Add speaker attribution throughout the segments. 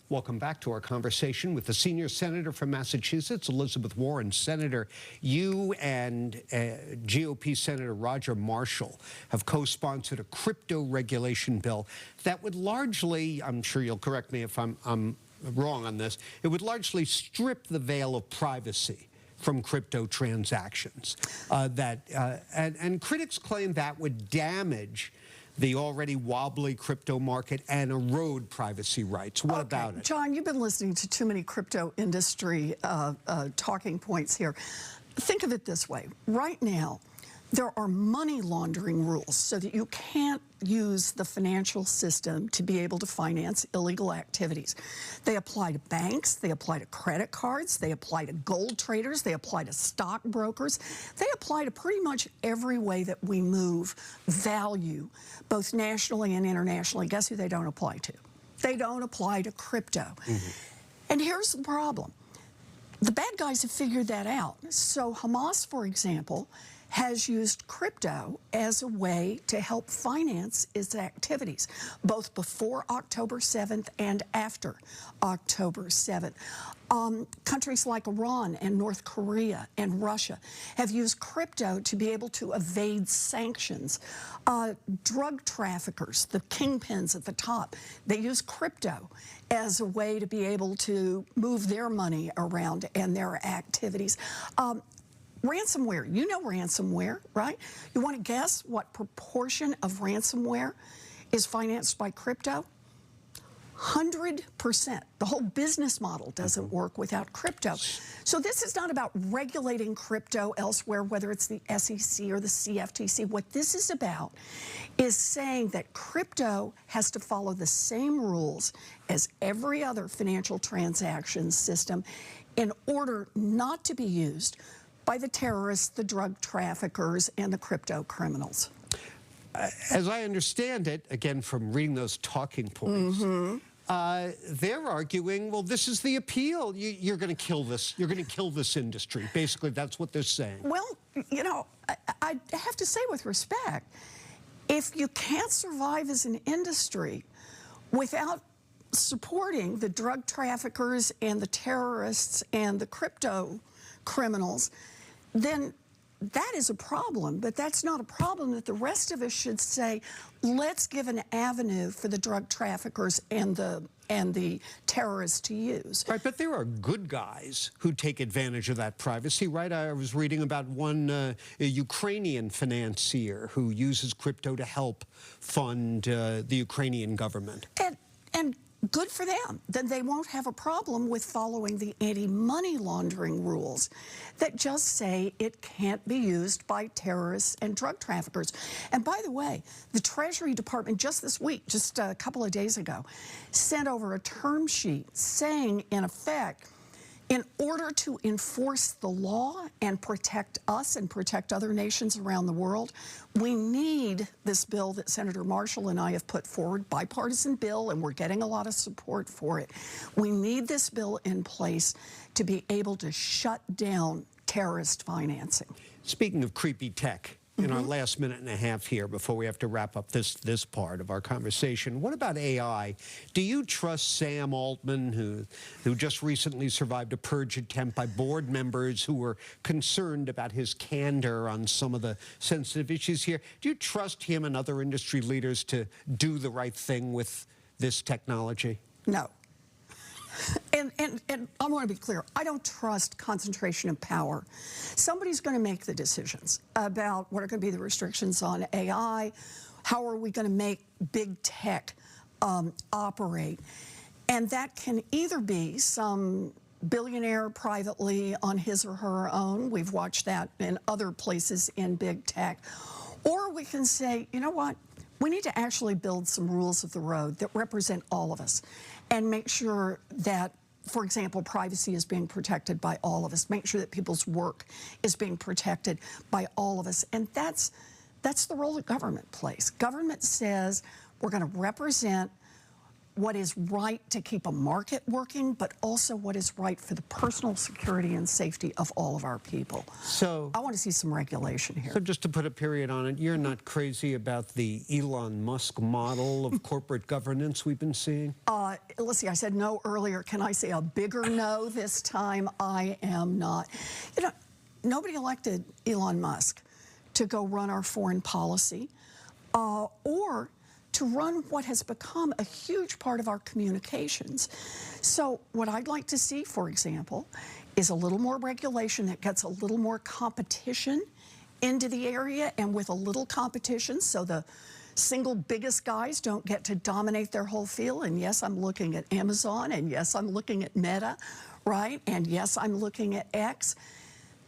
Speaker 1: Welcome back to our conversation with the senior senator from Massachusetts, Elizabeth Warren. Senator, you and GOP Senator Roger Marshall have co-sponsored a crypto regulation bill that would largely, I'm sure you'll correct me if I'm wrong on this, it would largely strip the veil of privacy from crypto transactions. And critics claim that would damage the already wobbly crypto market and erode privacy rights. What about it?
Speaker 2: John, you've been listening to too many crypto industry talking points here. Think of it this way. Right now, there are money laundering rules so that you can't use the financial system to be able to finance illegal activities. They apply to banks, they apply to credit cards, they apply to gold traders, they apply to stockbrokers, they apply to pretty much every way that we move value, both nationally and internationally. Guess who they don't apply to? They don't apply to crypto. And here's the problem. The bad guys have figured that out. So Hamas, for example, has used crypto as a way to help finance its activities, both before October 7th and after October 7th. Countries like Iran and North Korea and Russia have used crypto to be able to evade sanctions. Drug traffickers, the kingpins at the top, they use crypto as a way to be able to move their money around and their activities. Ransomware, you know ransomware, right? You want to guess what proportion of ransomware is financed by crypto? 100%. The whole business model doesn't work without crypto. So this is not about regulating crypto elsewhere, whether it's the SEC or the CFTC. What this is about is saying that crypto has to follow the same rules as every other financial transaction system in order not to be used by the terrorists, the drug traffickers, and the crypto criminals.
Speaker 1: As I understand it, again, from reading those talking points, they're arguing, well, this is the appeal. You're going to kill this. You're going to kill this industry. Basically, that's what they're saying.
Speaker 2: Well, you know, I have to say with respect, if you can't survive as an industry without supporting the drug traffickers and the terrorists and the crypto criminals, then that is a problem, but that's not a problem that the rest of us should say, let's give an avenue for the drug traffickers and the terrorists to use.
Speaker 1: Right, but there are good guys who take advantage of that privacy, right? I was reading about one a Ukrainian financier who uses crypto to help fund the Ukrainian government.
Speaker 2: And good for them. Then they won't have a problem with following the anti-money laundering rules that just say it can't be used by terrorists and drug traffickers. And by the way, the Treasury Department just this week, just a couple of days ago, sent over a term sheet saying, in effect, in order to enforce the law and protect us and protect other nations around the world, we need this bill that Senator Marshall and I have put forward, bipartisan bill, and we're getting a lot of support for it. We need this bill in place to be able to shut down terrorist financing.
Speaker 1: Speaking of creepy tech, in our last minute and a half here before we have to wrap up this part of our conversation, what about AI? Do you trust Sam Altman, who just recently survived a purge attempt by board members who were concerned about his candor on some of the sensitive issues here? Do you trust him and other industry leaders to do the right thing with this technology?
Speaker 2: No. And I want to be clear, I don't trust concentration of power. Somebody's going to make the decisions about what are going to be the restrictions on AI, how are we going to make big tech operate. And that can either be some billionaire privately on his or her own, we've watched that in other places in big tech, or we can say, you know what, we need to actually build some rules of the road that represent all of us and make sure that, for example, privacy is being protected by all of us, make sure that people's work is being protected by all of us. And that's the role that government plays. Government says we're going to represent what is right to keep a market working, but also what is right for the personal security and safety of all of our people.
Speaker 1: So
Speaker 2: I want to see some regulation here.
Speaker 1: So just to put a period on it, you're not crazy about the Elon Musk model of corporate governance we've been seeing?
Speaker 2: Let's see, I said no earlier. Can I say a bigger no this time? I am not. You know, nobody elected Elon Musk to go run our foreign policy or to run what has become a huge part of our communications. So what I'd like to see, for example, is a little more regulation that gets a little more competition into the area, and with a little competition so the single biggest guys don't get to dominate their whole field. And yes, I'm looking at Amazon, and yes, I'm looking at Meta, right? And yes, I'm looking at X.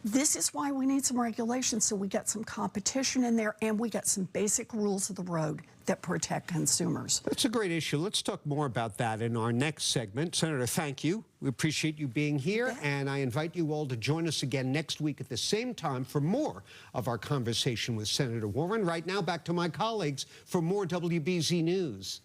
Speaker 2: This is why we need some regulation, so we get some competition in there and we get some basic rules of the road that protect consumers.
Speaker 1: That's a great issue. Let's talk more about that in our next segment. Senator, thank you. We appreciate you being here, and I invite you all to join us again next week at the same time for more of our conversation with Senator Warren. Right now, back to my colleagues for more WBZ News.